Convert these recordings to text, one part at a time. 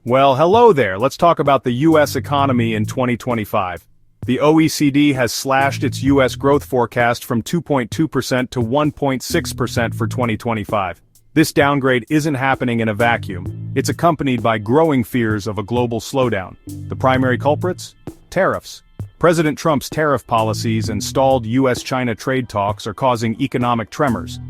Well, hello there. Let's talk about the U.S. economy in 2025. The OECD has slashed its U.S. growth forecast from 2.2% to 1.6% for 2025. This downgrade isn't happening in a vacuum. It's accompanied by growing fears of a global slowdown. The primary culprits? Tariffs. President Trump's tariff policies and stalled U.S.-China trade talks are causing economic tremors.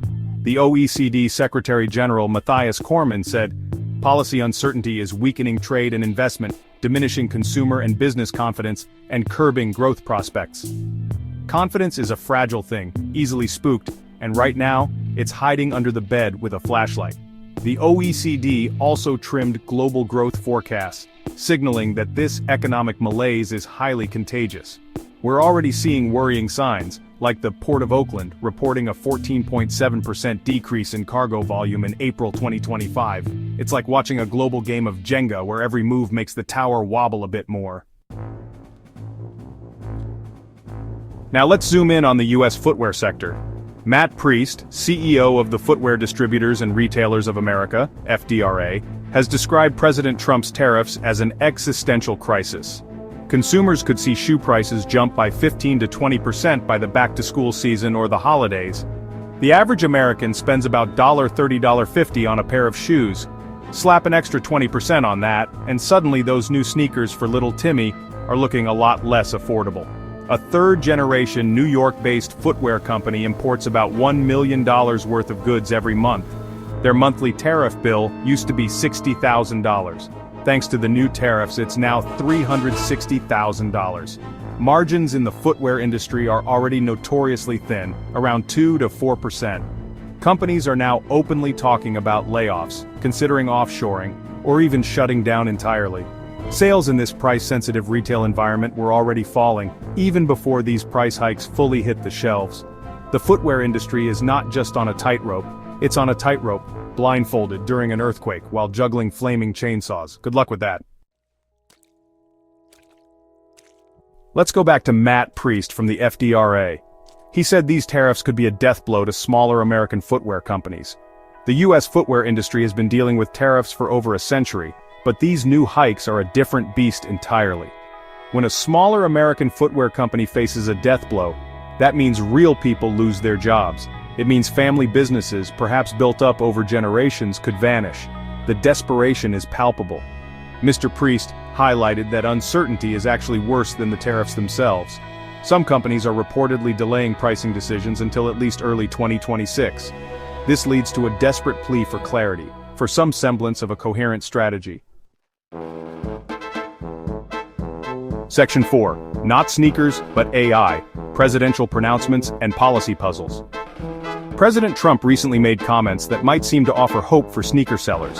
The OECD Secretary General Matthias Cormann said, "Policy uncertainty is weakening trade and investment, diminishing consumer and business confidence, and curbing growth prospects." Confidence is a fragile thing, easily spooked, and right now, it's hiding under the bed with a flashlight. The OECD also trimmed global growth forecasts, signaling that this economic malaise is highly contagious. We're already seeing worrying signs, like the Port of Oakland reporting a 14.7% decrease in cargo volume in April 2025. It's like watching a global game of Jenga where every move makes the tower wobble a bit more. Now let's zoom in on the U.S. footwear sector. Matt Priest, CEO of the Footwear Distributors and Retailers of America, FDRA, has described President Trump's tariffs as an existential crisis. Consumers could see shoe prices jump by 15 to 20% by the back-to-school season or the holidays. The average American spends about $30, $50 on a pair of shoes. Slap an extra 20% on that, and suddenly those new sneakers for little Timmy are looking a lot less affordable. A third-generation New York-based footwear company imports about $1 million worth of goods every month. Their monthly tariff bill used to be $60,000. Thanks to the new tariffs, it's now $360,000. Margins in the footwear industry are already notoriously thin, around 2 to 4%. Companies are now openly talking about layoffs, considering offshoring, or even shutting down entirely. Sales in this price-sensitive retail environment were already falling, even before these price hikes fully hit the shelves. The footwear industry is not just on a tightrope, it's on a tightrope, blindfolded during an earthquake while juggling flaming chainsaws. Good luck with that. Let's go back to Matt Priest from the FDRA. He said these tariffs could be a death blow to smaller American footwear companies. The U.S. footwear industry has been dealing with tariffs for over a century, but these new hikes are a different beast entirely. When a smaller American footwear company faces a death blow, that means real people lose their jobs. It means family businesses, perhaps built up over generations, could vanish. The desperation is palpable. Mr. Priest highlighted that uncertainty is actually worse than the tariffs themselves. Some companies are reportedly delaying pricing decisions until at least early 2026. This leads to a desperate plea for clarity, for some semblance of a coherent strategy. Section 4. Not sneakers, but AI, presidential pronouncements and policy puzzles. President Trump recently made comments that might seem to offer hope for sneaker sellers.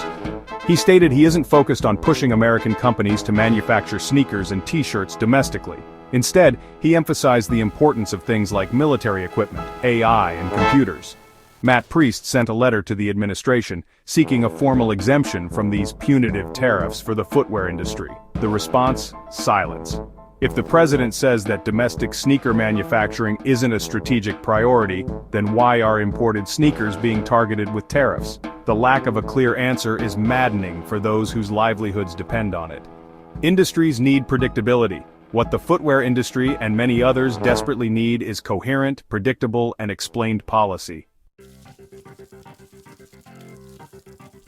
He stated he isn't focused on pushing American companies to manufacture sneakers and t-shirts domestically. Instead, he emphasized the importance of things like military equipment, AI, and computers. Matt Priest sent a letter to the administration, seeking a formal exemption from these punitive tariffs for the footwear industry. The response? Silence. If the president says that domestic sneaker manufacturing isn't a strategic priority, then why are imported sneakers being targeted with tariffs? The lack of a clear answer is maddening for those whose livelihoods depend on it. Industries need predictability. What the footwear industry and many others desperately need is coherent, predictable, and explained policy.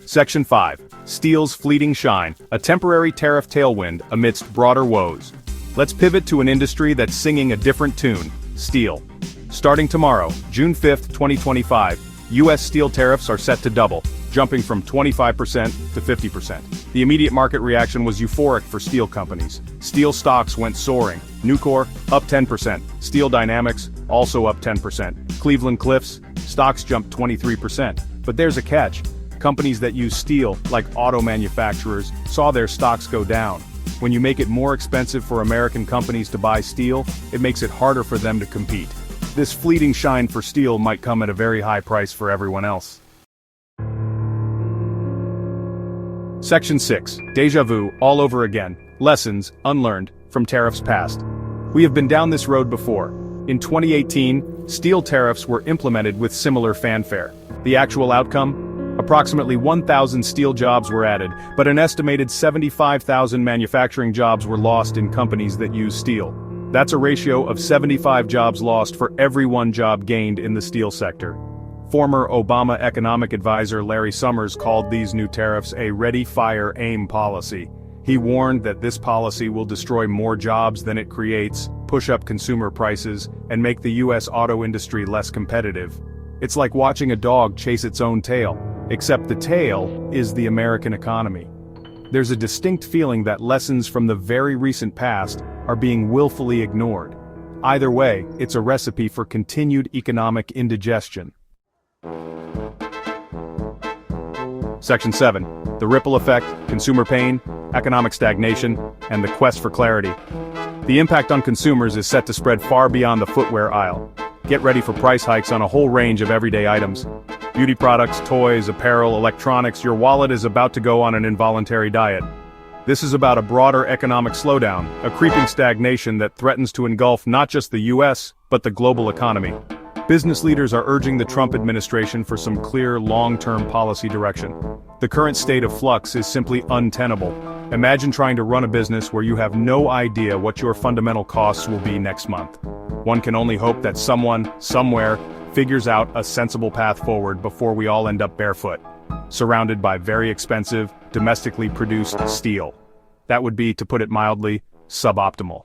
Section 5. Steel's fleeting shine, a temporary tariff tailwind amidst broader woes. Let's pivot to an industry that's singing a different tune, steel. Starting tomorrow, June 5, 2025, U.S. steel tariffs are set to double, jumping from 25% to 50%. The immediate market reaction was euphoric for steel companies. Steel stocks went soaring. Nucor, up 10%. Steel Dynamics, also up 10%. Cleveland Cliffs, stocks jumped 23%. But there's a catch. Companies that use steel, like auto manufacturers, saw their stocks go down. When you make it more expensive for American companies to buy steel, it makes it harder for them to compete. This fleeting shine for steel might come at a very high price for everyone else. Section 6. Deja vu, all over again. Lessons, unlearned, from tariffs past. We have been down this road before. In 2018, steel tariffs were implemented with similar fanfare. The actual outcome? Approximately 1,000 steel jobs were added, but an estimated 75,000 manufacturing jobs were lost in companies that use steel. That's a ratio of 75 jobs lost for every one job gained in the steel sector. Former Obama economic advisor Larry Summers called these new tariffs a ready, fire, aim policy. He warned that this policy will destroy more jobs than it creates, push up consumer prices, and make the U.S. auto industry less competitive. It's like watching a dog chase its own tail, except the tail is the American economy. There's a distinct feeling that lessons from the very recent past are being willfully ignored. Either way, it's a recipe for continued economic indigestion. Section 7. The ripple effect, consumer pain, economic stagnation, and the quest for clarity. The impact on consumers is set to spread far beyond the footwear aisle. Get ready for price hikes on a whole range of everyday items. Beauty products, toys, apparel, electronics, your wallet is about to go on an involuntary diet. This is about a broader economic slowdown, a creeping stagnation that threatens to engulf not just the US, but the global economy. Business leaders are urging the Trump administration for some clear, long-term policy direction. The current state of flux is simply untenable. Imagine trying to run a business where you have no idea what your fundamental costs will be next month. One can only hope that someone, somewhere, figures out a sensible path forward before we all end up barefoot, surrounded by very expensive, domestically produced steel. That would be, to put it mildly, suboptimal.